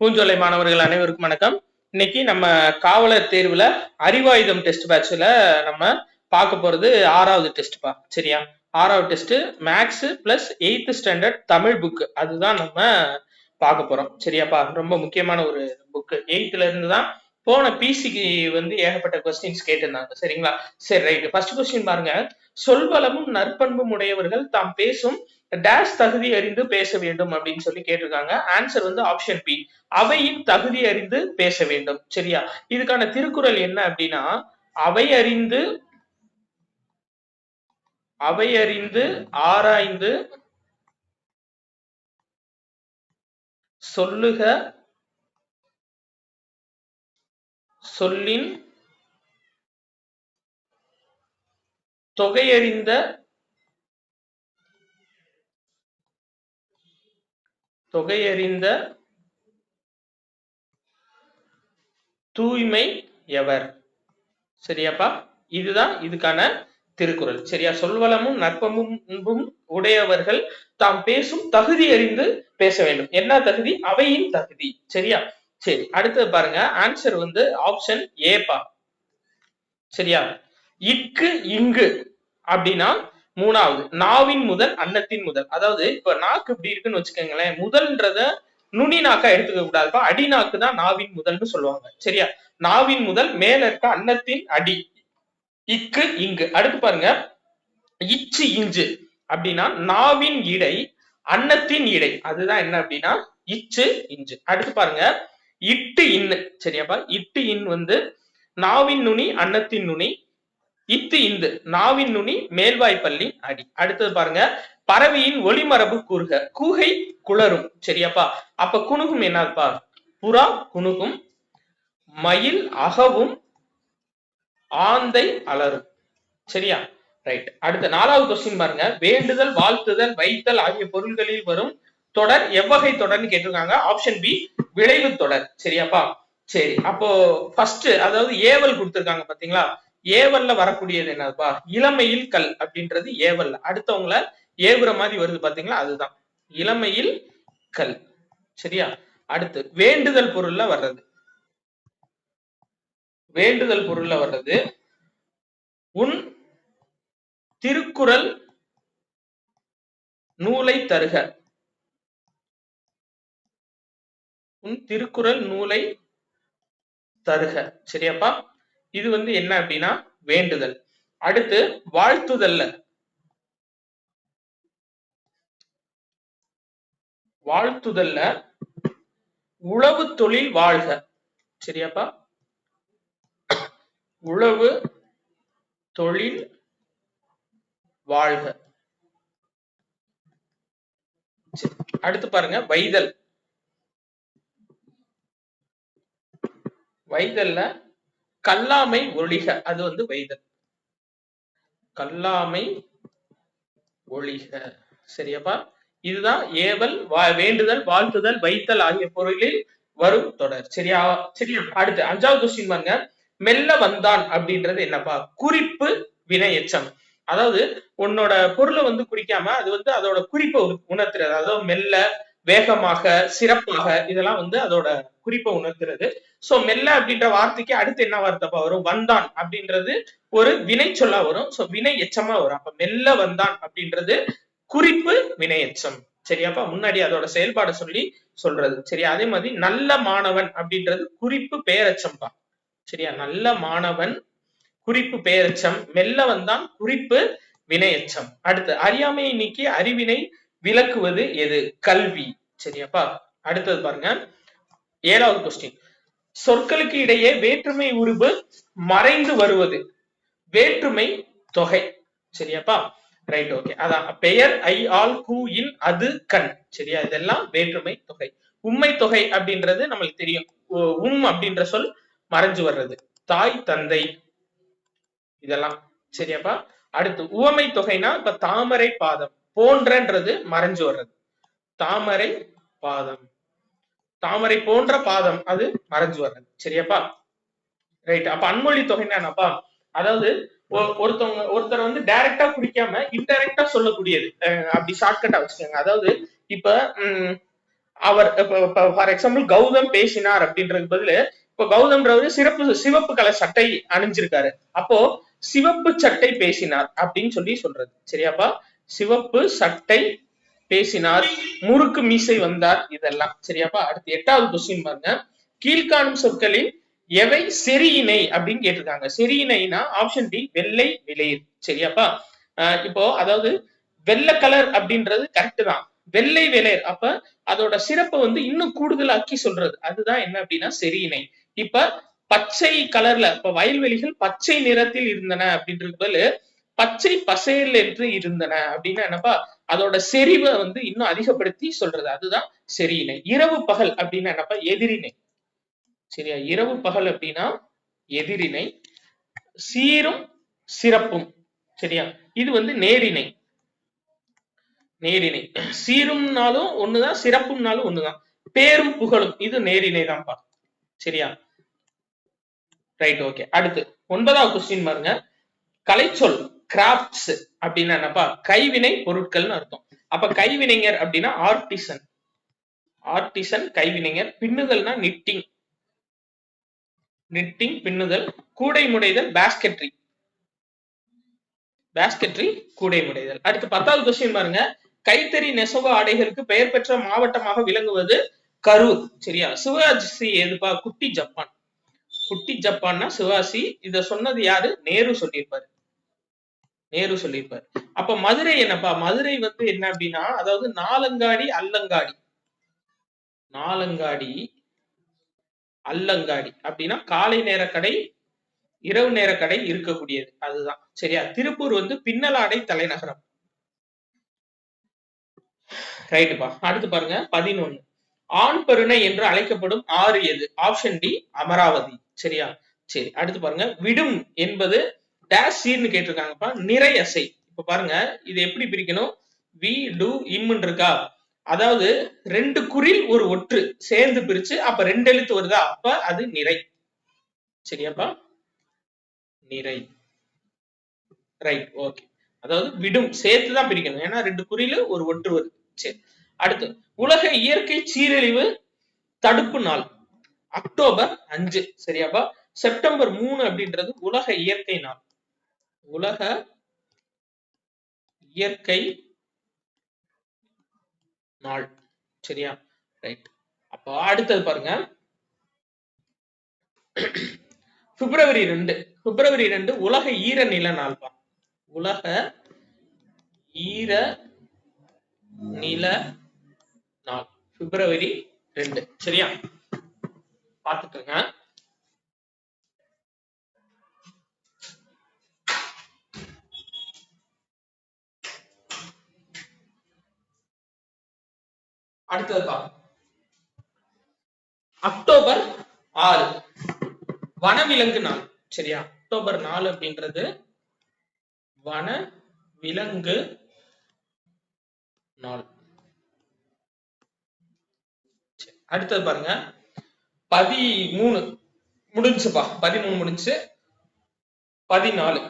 பூஞ்சோலை மாணவர்கள் அனைவருக்கும் வணக்கம். இன்னைக்கு நம்ம காவலர் தேர்வுல அறிவாயுதம் டெஸ்ட் பேட்ச்ல நம்ம பார்க்க போறது 6வது டெஸ்ட்பா. சரியா? 6வது test maths plus 8th standard Tamil book. அதுதான் நம்ம பார்க்க போறோம். சரியாப்பா? ரொம்ப முக்கியமான ஒரு புக். 8th இருந்து தான் போன பிசிக்கு ஏகப்பட்ட கொஸ்டின்ஸ் கேட்டிருந்தாங்க. சரிங்களா? சரி, ரைட். ஃபர்ஸ்ட் கொஸ்டின் பாருங்க. சொல்வளமும் நற்பண்பும் உடையவர்கள் தாம் பேசும் டேஷ் தகுதி அறிந்து பேச வேண்டும் அப்படின்னு சொல்லி கேட்டிருக்காங்க. ஆன்சர் ஆப்ஷன் பி, அவையின் தகுதி அறிந்து பேச வேண்டும். சரியா? இதுக்கான திருக்குறள் என்ன அப்படின்னா, அவை அறிந்து ஆராய்ந்து சொல்லுக சொல்லின் தொகையறிந்த தூய்மை எவர். சரியாப்பா? இதுதான் இதுக்கான திருக்குறள். சரியா? சொல்வளமும் நற்பண்பும் உடையவர்கள் தாம் பேசும் தகுதி அறிந்து பேச வேண்டும். என்ன தகுதி? அவையின் தகுதி. சரியா? சரி, அடுத்தது பாருங்க. ஆன்சர் ஆப்ஷன் ஏப்பா. சரியா? இக்கு இங்கு அப்படின்னா மூணாவது நாவின் முதல் அன்னத்தின் முதல். அதாவது இப்ப நாக்கு இப்படி இருக்குன்னு வச்சுக்கோங்களேன், முதல்ன்றத நுனி நாக்கா எடுத்துக்க கூடாதுப்பா. அடி நாக்கு தான் நாவின் முதல்னு சொல்லுவாங்க. சரியா? நாவின் முதல் மேல இருக்க அன்னத்தின் அடி. இக்கு இங்கு. அடுத்து பாருங்க, இச்சு இஞ்சு அப்படின்னா நாவின் இடை அன்னத்தின் இடை. அதுதான் என்ன அப்படின்னா இச்சு இஞ்சு. அடுத்து பாருங்க, இட்டு இன்னு. சரியாப்பா? இட்டு இன் நாவின் நுனி அன்னத்தின் நுனி. இத்து இந்து நாவின் நுனி மேல்வாய்ப்பள்ளி அடி. அடுத்தது பாருங்க, பறவையின் ஒளிமரபு கூறுக. கூகை குளரும். சரியாப்பா? அப்ப குணுகும் என்னப்பா? புறா குணுகும், மயில் அகவும், ஆந்தை அலரும். சரியா? ரைட். அடுத்த 4வது கொஸ்டின் பாருங்க. வேண்டுதல் வாழ்த்துதல் வைத்தல் ஆகிய பொருள்களில் வரும் தொடர் எவ்வகை தொடர்னு கேட்டிருக்காங்க. ஆப்ஷன் பி, விளைவு தொடர். சரியாப்பா? சரி, அப்போ ஃபர்ஸ்ட் அதாவது ஏவல் கொடுத்திருக்காங்க பாத்தீங்களா? ஏவல்ல வரக்கூடியது என்னப்பா? இளமையில் கல் அப்படின்றது ஏவல்ல. அடுத்தவங்கள ஏவுற மாதிரி வருது பாத்தீங்களா? அதுதான் இளமையில் கல். சரியா? அடுத்து வேண்டுதல் பொருள்ல வர்றது. உன் திருக்குறள் நூலை தருக. உன் திருக்குறள் நூலை தருக. சரியாப்பா? இது என்ன அப்படின்னா வேண்டுதல். அடுத்து வாழ்த்துதல்ல உழவு தொழில் வாழ்க. சரியாப்பா? உழவு தொழில் வாழ்க. அடுத்து பாருங்க, வைதல்ல கல்லாமை ஒழிக. அது வைதல். கல்லாமை ஒழிக. சரியாப்பா? இதுதான் ஏவல், வேண்டுதல், வாழ்த்துதல், வைத்தல் ஆகிய பொருளில் வரும் தொடர். சரியா? சரியா? அடுத்து 5வது கொஸ்டின் பாருங்க. மெல்ல வந்தான் அப்படின்றது என்னப்பா? குறிப்பு வினை எச்சம். அதாவது உன்னோட பொருளை குறிக்காம அது அதோட குறிப்பை உணர்த்துறது. அதாவது மெல்ல, வேகமாக, சிறப்பாக, இதெல்லாம் அதோட குறிப்பை உணர்த்துறது. சோ மெல்ல அப்படின்ற வார்த்தைக்கு அடுத்து என்ன வார்த்தைப்பா வரும்? வந்தான் அப்படின்றது ஒரு வினை சொல்லா வரும். சோ வினை எச்சமா வரும். அப்ப மெல்ல வந்தான் அப்படின்றது குறிப்பு வினை எச்சம். சரியாப்பா? முன்னாடி அதோட செயல்பாடு சொல்லி சொல்றது. சரியா? அதே மாதிரி நல்ல மாணவன் அப்படின்றது குறிப்பு பெயரெச்சம்பா. சரியா? நல்ல மாணவன் குறிப்பு பெயரெச்சம். மெல்ல வந்தான் குறிப்பு வினையச்சம். அடுத்து அறியாமையை நீக்கி அறிவினை விளக்குவது எது? கல்வி. சரியாப்பா? அடுத்தது பாருங்க, 7வது கொஸ்டின். சொற்களுக்கு இடையே வேற்றுமை உருபு மறைந்து வருவது வேற்றுமை தொகை. சரியாப்பா? Right, okay. அதான் பெயர், ஐ, ஆல், கூ, இன், அது, கண். சரியா? இதெல்லாம் வேற்றுமை தொகை. உண்மை தொகை அப்படின்றது நம்மளுக்கு தெரியும். அப்படின்ற சொல் மறைஞ்சு வர்றது. தாய், தந்தை, இதெல்லாம். சரியாப்பா? அடுத்து உவமை தொகைனா இப்ப தாமரை பாதம் போன்றன்றது மறைஞ்சு வர்றது. தாமரை பாதம், தாமரை போன்ற பாதம், அது மறைஞ்சு வர்றது. சரியாப்பா? ரைட். அப்ப அன்மொழி தொகைன்னா என்னப்பா? அதாவது ஒருத்தர் டைரக்டா குறிக்காம இன்டைரக்டா சொல்லக்கூடியது. அப்படி ஷார்ட்கட்டா வச்சுக்கோங்க. அதாவது இப்ப அவர் ஃபார் எக்ஸாம்பிள் கௌதம் பேசினார் அப்படின்றது பதிலு இப்ப கௌதம்ன்றவரு சிவப்பு கலர் சட்டை அணிஞ்சிருக்காரு. அப்போ சிவப்பு சட்டை பேசினார் அப்படின்னு சொல்றது. சரியாப்பா? சிவப்பு சட்டை பேசினார், முறுக்கு மீசை வந்தார், இதெல்லாம். சரியாப்பா? அடுத்து 8வது கொஸ்டின் பாருங்க. கீழ்காணும் சொற்களில் எவை செரியினை அப்படின்னு கேட்டிருக்காங்க. செரியினைனா ஆப்ஷன் டி வெள்ளை வெளிர். சரியாப்பா? இப்போ அதாவது வெள்ளை கலர் அப்படின்றது கரெக்ட் தான். வெள்ளை வெளிர் அப்ப அதோட சிறப்பை வந்து இன்னும் கூடுதலாக்கி சொல்றது. அதுதான் என்ன அப்படின்னா செரியினை. இப்ப பச்சை கலர்ல இப்ப வயல்வெளிகள் பச்சை நிறத்தில் இருந்தன அப்படின்றது பச்சை பசேல் என்று இருந்தன அப்படின்னா என்னப்பா அதோட செறிவை வந்து இன்னும் அதிகப்படுத்தி சொல்றது. அதுதான் செரியினை. இரவு பகல் அப்படின்னா என்னப்பா எதிரினை. சரியா? இரவு பகல் அப்படின்னா எதிரினை. சீரும் சிறப்பும். சரியா? இது வந்து நேரினை. நேரினை. சீரும்னாலும் ஒண்ணுதான், சிறப்பும்னாலும் ஒண்ணுதான். பேரும் புகழும் இது நேரினை தான்ப்பா. சரியா? Right, okay. அடுத்து 9வது கொஸ்டின் பாருங்க. கலைச்சொல் கிராப்ட்ஸ் அப்படின்னா என்னப்பா கைவினை பொருட்கள்னு அர்த்தம். அப்ப கைவினைஞர் அப்படின்னா ஆர்டிசன். ஆர்டிசன் கைவினைஞர். பின்னுதல்னா நிட்டிங். நிட்டிங் பின்னுதல். கூடை முடைதல் பாஸ்கெட்ரி. பாஸ்கெட்ரி கூடை முடைதல். அடுத்து 10வது கொஸ்டின் பாருங்க. கைத்தறி நெசவு ஆடைகளுக்கு பெயர் பெற்ற மாவட்டமாக விளங்குவது கரூர். சரியா? சிவகாசி எதுப்பா குட்டி ஜப்பான். குட்டி ஜப்பான்னா சிவாசி. இத சொன்னது யாரு? நேரு சொல்லியிருப்பாரு. நேரு சொல்லியிருப்பாரு. அப்ப மதுரை என்னப்பா மதுரை வந்து என்ன அப்படின்னா அதாவது நாலங்காடி அல்லங்காடி. நாலங்காடி அல்லங்காடி அப்படின்னா காலை நேர கடை இரவு நேர கடை இருக்கக்கூடியது. அதுதான். சரியா? திருப்பூர் வந்து பின்னலாடை தலைநகரம். ரைட்டுப்பா. அடுத்து பாருங்க 11. ஆண் பெருணை என்று அழைக்கப்படும் ஆறு எது? Option D Amaravati. சரியா? சரி, அடுத்து பாருங்க. விடும் என்பது டேஷ் சீர்னு கேட்டிருக்காங்கப்பா. நிறை அசை. இப்ப பாருங்க இது எப்படி பிரிக்கணும்? வி டு இம் இருக்கா? அதாவது 2 குறில் ஒரு ஒற்று சேர்ந்து பிரிச்சு அப்ப 2 எழுத்து வருதா? அப்ப அது நிறை. சரியாப்பா? நிறை. Right, okay. அதாவது விடும் சேர்த்துதான் பிரிக்கணும். ஏன்னா 2 குறில ஒரு ஒற்று வருது. சரி, அடுத்து உலக இயற்கை சீரழிவு தடுப்பு நாள் அக்டோபர் 5. சரியாப்பா? செப்டம்பர் 3 அப்படின்றது உலக இயற்கை நாள். உலக இயற்கை நாள். சரியா? ரைட். அப்போ அடுத்தது பாருங்க. பிப்ரவரி 2. பிப்ரவரி 2 உலக ஈர நில நாள்பா. உலக ஈர நில நாள் பிப்ரவரி 2. சரியா? பாத்துக்கோங்க. அடுத்ததுப்பா அக்டோபர் 6 வனவிலங்கு நாள். சரியா? அக்டோபர் 4 அப்படின்றது வன விலங்கு நாள். அடுத்தது பாருங்க 13 முடிஞ்சுப்பா. 13 முடிஞ்சு. 14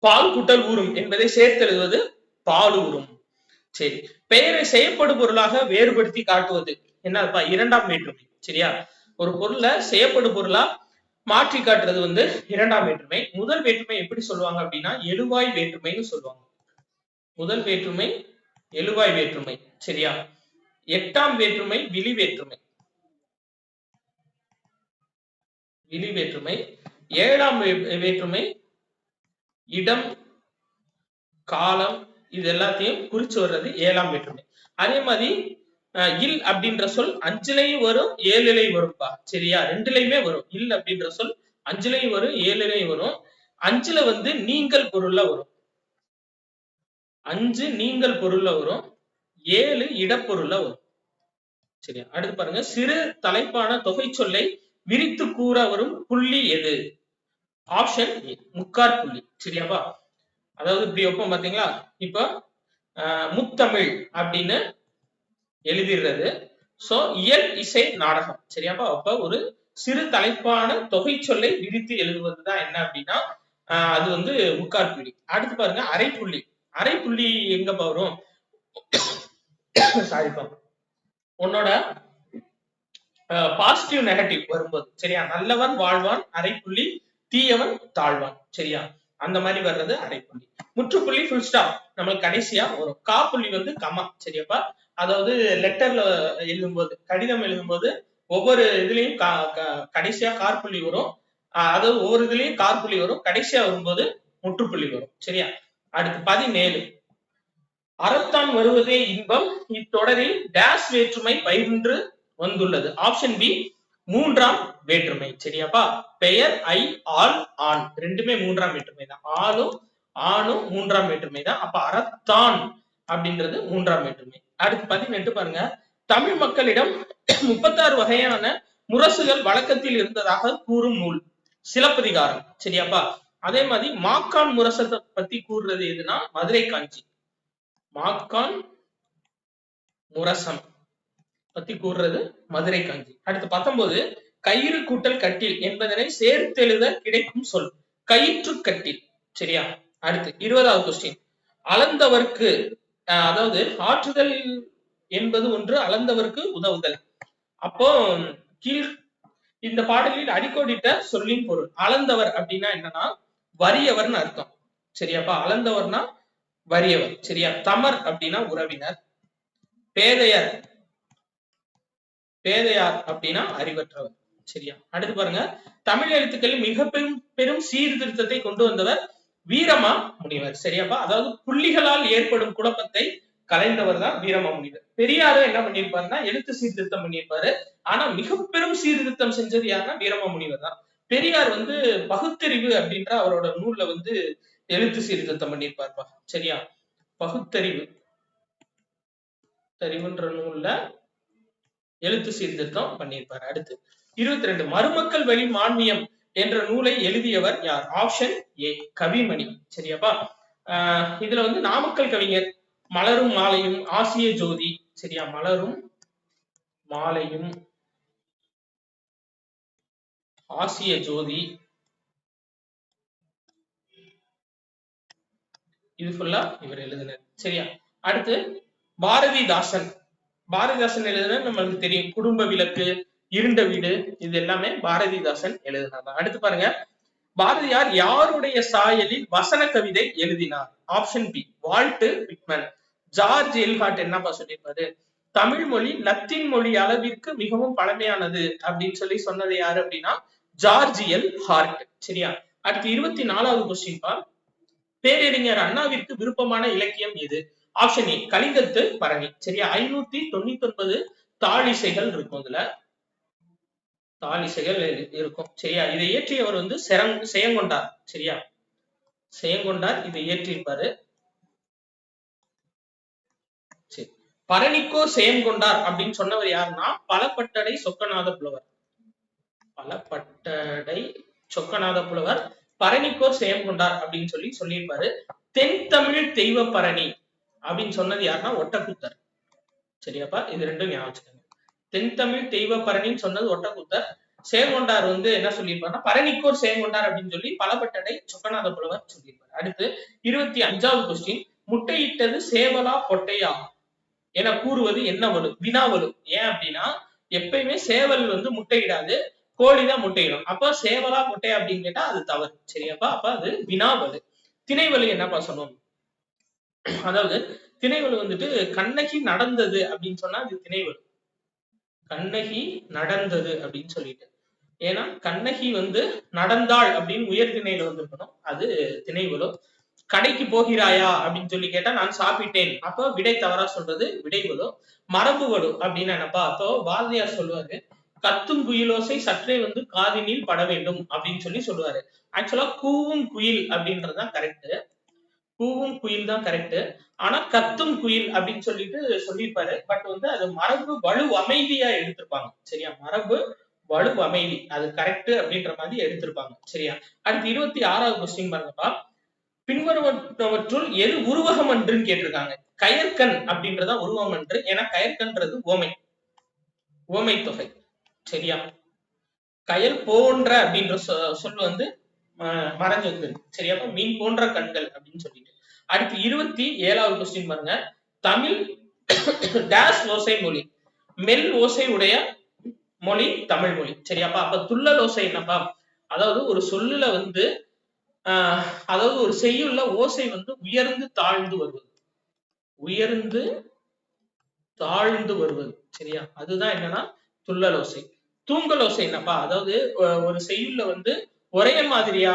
பால் குட்டல் ஊறும் என்பதை சேர்த்து எழுதுவது பால் ஊறும். சரி, பெயரை செய்யப்படும் பொருளாக வேறுபடுத்தி காட்டுவது என்னப்பா? 2ஆம் வேற்றுமை. சரியா? ஒரு பொருளை செய்யப்படும் பொருளா மாற்றி காட்டுறது வந்து 2ஆம் வேற்றுமை. முதல் வேற்றுமை எப்படி சொல்லுவாங்க அப்படின்னா எழுவாய் வேற்றுமைன்னு சொல்லுவாங்க. முதல் வேற்றுமை எழுவாய் வேற்றுமை. சரியா? 8ஆம் வேற்றுமை விழி வேற்றுமை. விழி வேற்றுமை. 7ஆம் வேற்றுமை இடம் காலம் இது எல்லாத்தையும் குறிச்சு வர்றது 7ஆம் வேற்றுமை. அதே மாதிரி இல் அப்படின்ற சொல் 5லையும் வரும் 7லையும் வரும்பா. சரியா? 2லையுமே வரும். இல் அப்படின்ற சொல் 5லையும் வரும் 7லையும் வரும். 5ல வந்து நீங்கள் பொருள்ல வரும். 5 நீங்கள் பொருள்ல வரும். 7 இடப்பொருள்ல வரும். சரியா? அடுத்து பாருங்க. சிறு தலைப்பான தொகை சொல்லை விரித்து கூற வரும் புள்ளி எது? ஆப்ஷன் ஏ முக்கார் புள்ளி. சரியாப்பா? அதாவது இப்படி வைப்போம் பாத்தீங்களா? இப்ப முத்தமிழ் அப்படின்னு எழுதிடுறது. சோ இயல் இசை நாடகம். சரியாப்பா? அப்ப ஒரு சிறு தலைப்பான தொகை சொல்லை விரித்து எழுதுவதுதான் என்ன அப்படின்னா அது வந்து முக்கார் புள்ளி. அடுத்து பாருங்க அரைப்புள்ளி. அரைப்புள்ளி எங்க வரும்? சாரிப்பா, உன்னோட பாசிட்டிவ் நெகட்டிவ் வரும்போது சரியா, நல்லவன் வாழ்வான் அரைப்புள்ளி, தீயவன் தாழ்வான் சரியா, அந்த மாதிரி வர்றது அரைப்புள்ளி. முற்றுப்புள்ளி ஃபுல் ஸ்டாப் நம்மளுக்கு கடைசியா வரும். காப்புள்ளி வந்து கமா சரியாப்பா. அதாவது லெட்டர்ல எழுதும்போது, கடிதம் எழுதும்போது ஒவ்வொரு இதுலயும் கடைசியா கார்புள்ளி வரும். அதாவது ஒவ்வொரு இதுலயும் கார்புள்ளி வரும், கடைசியா வரும்போது முற்றுப்புள்ளி வரும் சரியா. அடுத்து 17 அறத்தான் வருவதே இன்பம் இத்தொடரில் டேஷ் வேற்றுமை பயின்று வந்துள்ளது. ஆப்ஷன் பி மூன்றாம் வேற்றுமை சரியாப்பா. பெயர், ஐ, ஆள், ஆண் ரெண்டுமே மூன்றாம் வேற்றுமை தான். ஆளும் ஆணும் மூன்றாம் வேற்றுமை தான். அப்ப அறத்தான் அப்படின்றது மூன்றாம் வேற்றுமை. அடுத்து 18 பாருங்க. தமிழ் மக்களிடம் 36 வகையான முரசுகள் வழக்கத்தில் இருந்ததாக கூறும் நூல் சிலப்பதிகாரம் சரியாப்பா. அதே மாதிரி மாக்கான் முரசத்தை பத்தி கூறுறது எதுனா மதுரை காஞ்சி. மாக்கான் முரசம் பத்தி கூறுறது மதுரை காஞ்சி. அடுத்து 19 கயிறு கூட்டல் கட்டில் என்பதனை சேர்த்தெழுத கிடைக்கும் சொல் கயிற்று கட்டில் சரியா. அடுத்து 20வது கொஸ்டின் அளந்தவர்க்கு, அதாவது ஆற்றுதல் என்பது ஒன்று, அளந்தவர்க்கு உதவுதல். அப்போ கீழ் இந்த பாடலில் அடிக்கோடிட்ட சொல்லின் பொருள். அளந்தவர் அப்படின்னா என்னன்னா வறியவர்னு அர்த்தம் சரியாப்பா. அளந்தவர்னா வறியவர் சரியா. தமர் அப்படின்னா உறவினர். பேதையர், பேதையார் அப்படின்னா அறிவற்றவர் சரியா. அடுத்து பாருங்க. தமிழ் எழுத்துக்களில் மிக பெரும் சீர்திருத்தத்தை கொண்டு வந்தவர் வீரமா முனிவர் சரியாப்பா. அதாவது புள்ளிகளால் ஏற்படும் குழப்பத்தை கலைந்தவர் தான் வீரமா முனிவர். பெரியாரும் என்ன பண்ணிருப்பாருன்னா எழுத்து சீர்திருத்தம் பண்ணியிருப்பாரு. ஆனா மிக பெரும் சீர்திருத்தம் செஞ்சது யாருன்னா வீரமா முனிவர் தான். பெரியார் வந்து பகுத்தறிவு அப்படின்ற அவரோட நூல்ல வந்து எழுத்து சீர்திருத்தம் பண்ணியிருப்பார்ப்பா சரியா. பகுத்தறிவு தெரிவுன்ற நூல்ல எழுத்து சீர்திருத்தம் பண்ணியிருப்பாரு. அடுத்து 22 மருமக்கள் வழி மான்மியம் என்ற நூலை எழுதியவர் யார்? ஆப்ஷன் ஏ கவிமணி சரியாப்பா. இதுல வந்து நாமக்கல் கவிஞர் மலரும் மாலையும் ஆசிய ஜோதி சரியா. மலரும் மாலையும் ஆசிய ஜோதி இது ஃபுல்லா இவர் எழுதினார் சரியா. அடுத்து பாரதிதாசன். பாரதிதாசன் எழுதுன நம்மளுக்கு தெரியும், குடும்ப விளக்கு, இருண்ட வீடு, இது எல்லாமே பாரதிதாசன் எழுதினார். அடுத்து பாருங்க. பாரதியார் யாருடைய சாயலில் வசன கவிதை எழுதினார்? Option B Walt Whitman. George L Hart என்னப்பா சொல்லியிருப்பாரு? தமிழ் மொழி லத்தீன் மொழி அளவிற்கு மிகவும் பழமையானது அப்படின்னு சொல்லி சொன்னது யாரு அப்படின்னா ஜார்ஜ் எல் ஹார்ட் சரியா. அடுத்து 24வது கொஸ்டின் பா. பேரறிஞர் அண்ணாவிற்கு விருப்பமான இலக்கியம் எது? ஆப்ஷன் ஏ கலிங்கத்து பரணி சரியா. 599 தாளிசைகள் இருக்கும், இதுல தாளிசைகள் இருக்கும் சரியா. இதை இயற்றியவர் வந்து செயங்கொண்டார் சரியா. செயங்கொண்டார் இதை இயற்றியிருப்பாரு. சரி, பரணிக்கோ செயங்கொண்டார் அப்படின்னு சொன்னவர் யாருன்னா பலப்பட்டடை சொக்கநாத புலவர். பலப்பட்டடை சொக்கநாத புலவர் பரணிக்கோ செயங்கொண்டார் அப்படின்னு சொல்லியிருப்பாரு. தென் தமிழ் தெய்வ பரணி அப்படின்னு சொன்னது யாருன்னா ஒட்டக்கூத்தர் சரியாப்பா. இது ரெண்டும் ஞாபகம். தென் தமிழ் தெய்வ பரணின்னு சொன்னது ஒட்டக்கூத்தர். செயங்கொண்டார் வந்து என்ன சொல்லியிருப்பாருன்னா பரணிக்கோர் செயங்கொண்டார் அப்படின்னு சொல்லி பலப்பட்டடை சொக்கநாத புலவர் சொல்லியிருப்பாரு. அடுத்து 25வது கொஸ்டின் முட்டையிட்டது சேவலா பொட்டையா என கூறுவது என்ன வலு? வினாவலு. ஏன் அப்படின்னா எப்பயுமே சேவல் வந்து முட்டையிடாது, கோழிதான் முட்டையிடும். அப்ப சேவலா பொட்டையா அப்படின்னு கேட்டா அது தவறு சரியாப்பா. அப்ப அது வினாவலு. திணைவலு என்னப்பா சொன்னோம்? அதாவது திணைவலு வந்துட்டு கண்ணகி நடந்தது அப்படின்னு சொன்னா அது திணைவலு. கண்ணகி நடந்தது அப்படின்னு சொல்லிட்டு, ஏன்னா கண்ணகி வந்து நடந்தாள் அப்படின்னு உயர்திணையில வந்திருக்கணும், அது திணைவலு. கடைக்கு போகிறாயா அப்படின்னு சொல்லி கேட்டா நான் சாப்பிட்டேன், அப்போ விடை தவறா சொல்றது விடைவலு. மரபு வலு அப்படின்னு என்னப்பா? அப்போ பாரதியார் சொல்லுவாரு கத்தும் குயிலோசை சற்றே வந்து காதினில் பட வேண்டும் அப்படின்னு சொல்லுவாரு. ஆக்சுவலா கூவும் குயில் அப்படின்றதுதான் கரெக்ட். கூவும் குயில் தான் கரெக்ட். ஆனா கத்தும் குயில் அப்படின்னு சொல்லிட்டு சொல்லியிருப்பாரு. பட் வந்து அது மரபு வலு அமைதியா எடுத்திருப்பாங்க சரியா. மரபு வலு அமைதி அது கரெக்ட் அப்படின்ற மாதிரி எடுத்திருப்பாங்க சரியா. அடுத்து 26வது கொஸ்டின் பாருங்கப்பா. பின்வருவற்றுள் எது உருவகம் என்றுன்னு கேட்டிருக்காங்க. கயற்கண் அப்படின்றதா உருவகம் என்று. ஏன்னா கயற்கன்றது ஓமை தொகை சரியா. கயல் போன்ற அப்படின்ற சொல் வந்து மறைஞ்சு வந்து சரியா. மீன் போன்ற கண்கள் அப்படின்னு சொல்லிட்டு. அடுத்து 27வது கொஸ்டின் பாருங்க. தமிழ் டேஷ் ஓசை மொழி மெல் ஓசை உடைய மொழி தமிழ் மொழி. சரியாப்பா? அப்ப துள்ளல் ஓசை என்னப்பா? அதாவது ஒரு சொல்லுல வந்து அதாவது ஒரு செய்யுள்ள ஓசை வந்து உயர்ந்து தாழ்ந்து வருவது. உயர்ந்து தாழ்ந்து வருவது. சரியா? அதுதான் என்னன்னா துள்ளல் ஓசை. தூங்கல் ஓசை என்னப்பா? அதாவது ஒரு செய்யுள்ள வந்து ஒரே மாதிரியா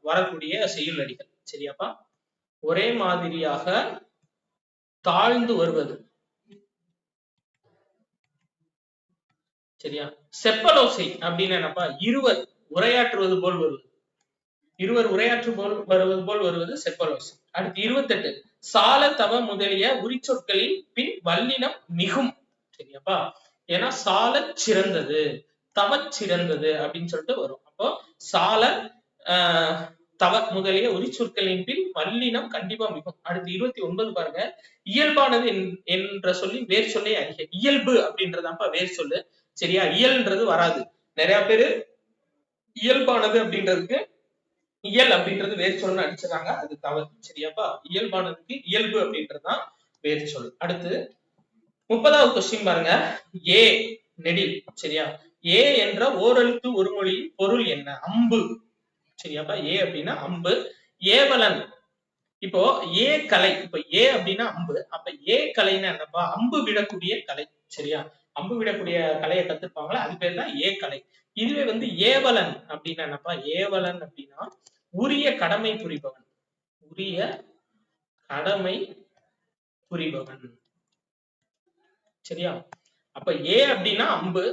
வரக்கூடிய செய்யுள் அடிகள். சரியாப்பா? ஒரே மாதிரியாக தாழ்ந்து வருவது. சரியா? செப்பலோசை அப்படின்னு என்னப்பா? இருவர் உரையாற்றுவது போல் வருவது. இருவர் உரையாற்று போல் வருவது போல் வருவது செப்பலோசை. அடுத்து 28 சால தவ முதலிய உரிச்சொற்களின் பின் வல்லினம் மிகும். சரியாப்பா? ஏன்னா சால சிறந்தது, தவ சிறந்தது அப்படின்னு சொல்லிட்டு வரும். அப்போ சால தவ முதலிய உரிச்சொற்களின் பின் வல்லினம் கண்டிப்பா மிகும். அடுத்து 29 பாருங்க. இயல்பானது என்ற சொல்லி வேர் சொல்லை அறிக. இயல்பு அப்படின்றதாப்பா வேர் சொல்லு. சரியா? இயல்ன்றது வராது. நிறைய பேரு இயல்பானது அப்படின்றதுக்கு இயல் அப்படின்றது வேர் சொல்லு அடிச்சிடறாங்க. அது தவறு. சரியாப்பா? இயல்பானதுக்கு இயல்பு அப்படின்றதுதான் வேர் சொல். அடுத்து 30வது கொஸ்டின் பாருங்க. ஏ நெடில். சரியா? ஏ என்ற ஓரெழுத்து ஒரு மொழியின் பொருள் என்ன? அம்பு. சரியாப்பா? ஏ அப்படின்னா அம்பு. ஏவலன். இப்போ ஏ கலை. இப்ப ஏ அப்படின்னா அம்பு. அப்ப ஏ கலைன்னா என்னப்பா? அம்பு விடக்கூடிய கலை. சரியா? அம்பு விடக்கூடிய கலையை கத்துப்பாங்களா, அது பேர் தான் ஏ கலை. இதுவே வந்து ஏவலன் அப்படின்னா என்னப்பா? ஏவலன் அப்படின்னா உரிய கடமை புரிபவன். உரிய கடமை புரிபவன். சரியா? அப்ப ஏ அப்படின்னா அம்பு,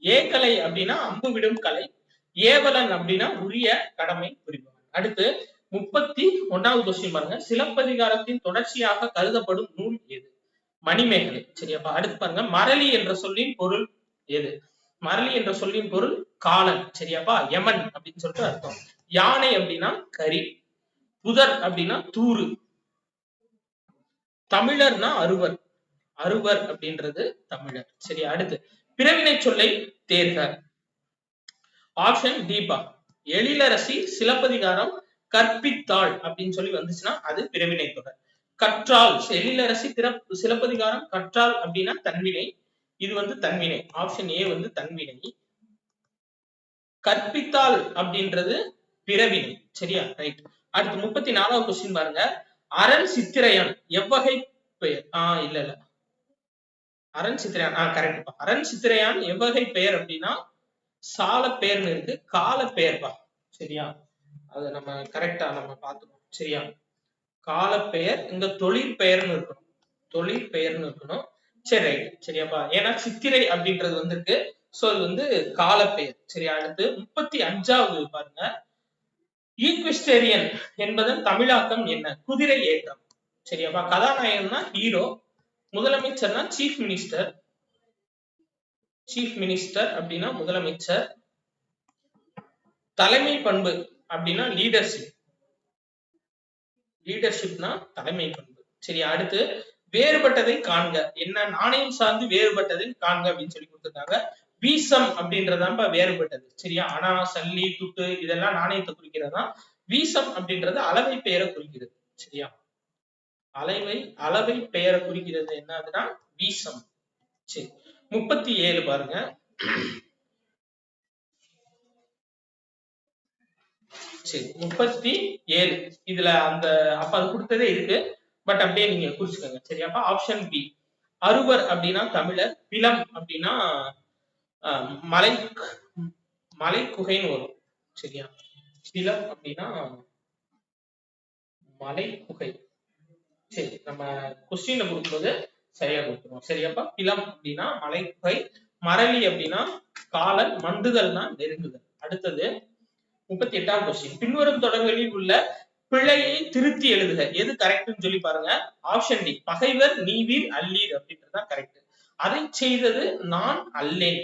ஏ கலை அப்படின்னா அம்பு விடும் கலை, ஏவலன் அப்படின்னா உரிய கடமை புரிபவன். அடுத்து 31வது கொஸ்டின் பாருங்க. சிலப்பதிகாரத்தின் தொடர்ச்சியாக கருதப்படும் நூல் எது? மணிமேகலை. சரியாப்பா? அடுத்து பாருங்க. மரளி என்ற சொல்லின் பொருள் எது? மரளி என்ற சொல்லின் பொருள் காலன். சரியாப்பா? யமன் அப்படின்னு சொல்லிட்டு அர்த்தம். யானை அப்படின்னா கரி, புதர் அப்படின்னா தூறு, தமிழர்னா அறுவர். அறுவர் அப்படின்றது தமிழர். சரி, அடுத்து பிறவினை சொல்லை தேர்க. ஆப்ஷன் டீபா. எழிலரசி சிலப்பதிகாரம் கற்பித்தாள் அப்படின்னு சொல்லி வந்துச்சுன்னா அது பிறவினை தொடர். கற்றால், எழிலரசி சிலப்பதிகாரம் கற்றால் அப்படின்னா தன்வினை. இது வந்து தன்வினை. ஆப்ஷன் ஏ வந்து தன்வினை. கற்பித்தாள் அப்படின்றது பிறவினை. சரியா? ரைட். அடுத்து 34வது கொஸ்டின் பாருங்க. அரண் சித்திரையன் எவ்வகை பெயர்? இல்ல அரண் சித்திரையான் கரெக்ட். அரண் சித்திரையான் எவ்வகை பெயர் அப்படின்னா சால பெயர்னு இருக்கு, கால பெயர்ப்பா. சரியா? அது நம்ம கரெக்டா நம்ம பார்த்துக்கணும். சரியா? கால பெயர், இங்க தொழில் பெயர்னு இருக்கணும். தொழில் பெயர்னு இருக்கணும். சரி, ரைட். சரியாப்பா? ஏன்னா சித்திரை அப்படின்றது வந்திருக்கு. சோ இது வந்து கால பெயர். சரியா? அடுத்து 35வது பாருங்க. ஈக்விஸ்டேரியன் என்பதன் தமிழாக்கம் என்ன? குதிரை ஏற்றம். சரியாப்பா? கதாநாயகன்னா ஹீரோ, முதலமைச்சர்னா சீஃப் மினிஸ்டர். சீஃப் மினிஸ்டர் அப்படின்னா முதலமைச்சர். தலைமை பண்பு அப்படின்னா லீடர்ஷிப். லீடர்ஷிப்னா தலைமை பண்பு. சரி, அடுத்து வேறுபட்டதை காண்க. என்ன? நாணயம் சார்ந்து வேறுபட்டதை காண்க அப்படின்னு சொல்லி கொடுத்திருக்காங்க. வீசம் அப்படின்றதாப்பா வேறுபட்டது. சரியா? அணா, சல்லி, துட்டு இதெல்லாம் நாணயத்தை குறிக்கிறதா. வீசம் அப்படின்றது அளவை பெயரை குறிக்கிறது. சரியா? அளவை பெயரை குறிக்கிறது என்னதுன்னா வீசம். சரி, 37 பாருங்க. சரி, 37 இதுல அந்த அப்ப அது கொடுத்ததே இருக்கு. பட் அப்படியே நீங்க குறிச்சுக்கோங்க. சரியாப்பா? Option B. அறுவர் அப்படின்னா தமிழர், பிலம் அப்படின்னா மலை மலை குகைன்னு வரும். சரியா? பிலம் அப்படின்னா மலை குகை. சரி, நம்ம கொஸ்டின்ல கொடுக்கும்போது சரியா கொடுத்துருவோம். சரியாப்பா? பிலம் அப்படின்னா மலை குகை, மரளி அப்படின்னா காலன், மண்டுதல்னா நெருங்குதல். அடுத்தது 38வது கொஸ்டின். பின்வரும் தொடர்களில் உள்ள பிழையை திருத்தி எழுதுக. எது கரெக்ட்னு சொல்லி பாருங்க. Option D. பகைவர் நீவீர் அல்லீர் அப்படின்றதுதான் கரெக்ட். அதை செய்தது நான் அல்லேன்.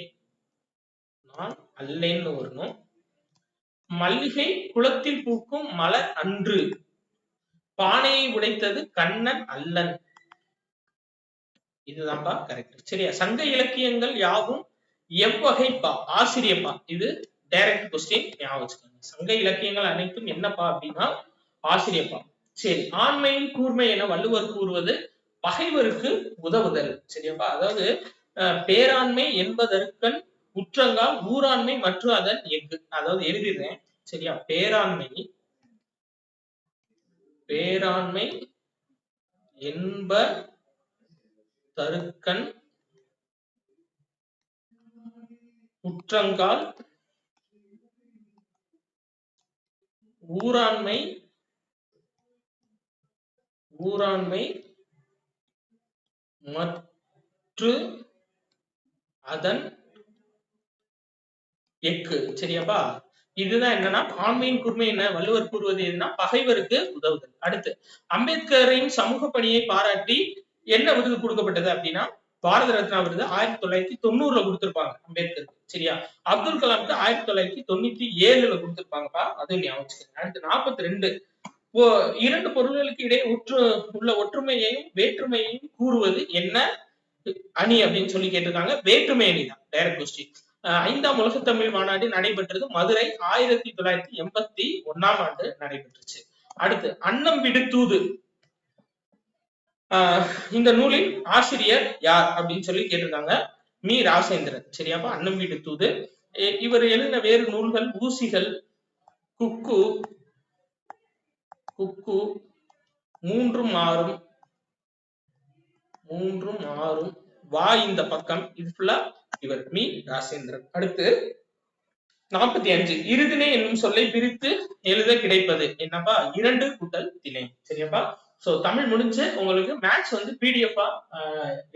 நான் அல்லேன்னு வரணும். மல்லிகை குளத்தில் பூக்கும் மலர் அன்று. பானையை உடைத்தது கண்ணன் அல்லன். இதுதான்ப்பா கரெக்ட். சரியா? சங்க இலக்கியங்கள் யாவும் எவ்வகைப்பா? ஆசிரியப்பா. இது டைரக்ட் கொஸ்டின், ஞாபகம் வச்சுக்கோங்க. சங்க இலக்கியங்கள் அனைத்தும் என்னப்பா அப்படின்னா ஆசிரியப்பா. சரி, ஆண்மையின் கூர்மை என வள்ளுவர் கூறுவது பகைவருக்கு உதவுதல். சரியாப்பா? அதாவது பேராண்மை என்பதற்கண் உற்றங்கால் ஊராண்மை மற்றும் அதன் எஃகு. அதாவது எழுதிடுறேன் சரியா. பேராண்மை என்பதற்கண் உற்றங்கால் ஊராண்மை மற்றும் அதன் எஃகு. சரியாப்பா. இதுதான் என்னன்னா ஆண்மையின் கூர்மை என்ன வள்ளுவர் கூறுவது எதுனா பகைவருக்கு உதவுதல். அடுத்து அம்பேத்கரின் சமூக பணியை பாராட்டி என்ன விருது கொடுக்கப்பட்டது அப்படின்னா பாரத ரத்னா விருது 1990 கொடுத்திருப்பாங்க அம்பேத்கருக்கு. சரியா. அப்துல் கலாமுக்கு 1997 கொடுத்திருப்பாங்கப்பா, அது ஞாபகம். அடுத்து 42 இரண்டு பொருள்களுக்கு இடையே உள்ள ஒற்றுமையையும் வேற்றுமையையும் கூறுவது என்ன அணி அப்படின்னு சொல்லி கேட்டிருக்காங்க. வேற்றுமை அணி தான் டைரக்ட் கொஸ்டின். 5ஆம் உலகத்தமிழ் மாநாடு நடைபெற்றது மதுரை 1981 ஆண்டு நடைபெற்றுச்சு. அடுத்து அன்னம் விடு தூது. இந்த நூலின் ஆசிரியர் யார் அப்படின்னு சொல்லி கேட்டிருக்காங்க. மீ ராசேந்திரன். சரியாப்பா. அன்னம் வீடு தூது. இவர் எழுதின வேறு நூல்கள் ஊசிகள், குக்கு, மூன்றும் ஆறும், வா இந்த பக்கம். இது ஃபுல்லா இவர் மீ ராசேந்திரன். அடுத்து 45 இருதிணை என்னும் சொல்லை பிரித்து எழுத கிடைப்பது என்னப்பா? 2 கூட்டல் திணை. சரியாப்பா. சோ தமிழ் முடிஞ்சு உங்களுக்கு மேத்ஸ் வந்து PDF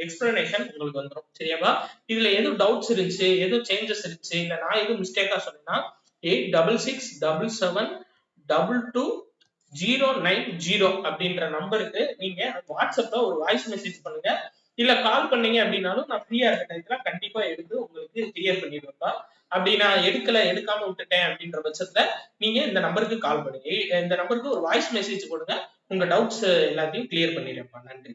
எக்ஸ்பிளனேஷன் உங்களுக்கு வந்துடும். சரியாப்பா. இதுல எதுவும் டவுட்ஸ் இருந்துச்சு, எதுவும் சேஞ்சஸ் இருந்துச்சு, இல்ல நான் எதுவும் மிஸ்டேக்கா சொன்னேன்னா 8667222090 அப்படின்ற நம்பருக்கு நீங்க வாட்ஸ்அப்ல ஒரு வாய்ஸ் மெசேஜ் பண்ணுங்க, இல்ல கால் பண்ணீங்க அப்படின்னாலும் நான் ஃப்ரீயா இருக்க டைத்துல கண்டிப்பா எடுத்து உங்களுக்கு கிளியர் பண்ணிடுவேன்ப்பா. அப்படி நான் எடுக்காம விட்டுட்டேன் அப்படின்ற பட்சத்துல நீங்க இந்த நம்பருக்கு கால் பண்ணுங்க. இந்த நம்பருக்கு ஒரு வாய்ஸ் மெசேஜ் கொடுங்க, உங்க டவுட்ஸ் எல்லாத்தையும் கிளியர் பண்ணிடுறேன்ப்பா. நன்றி.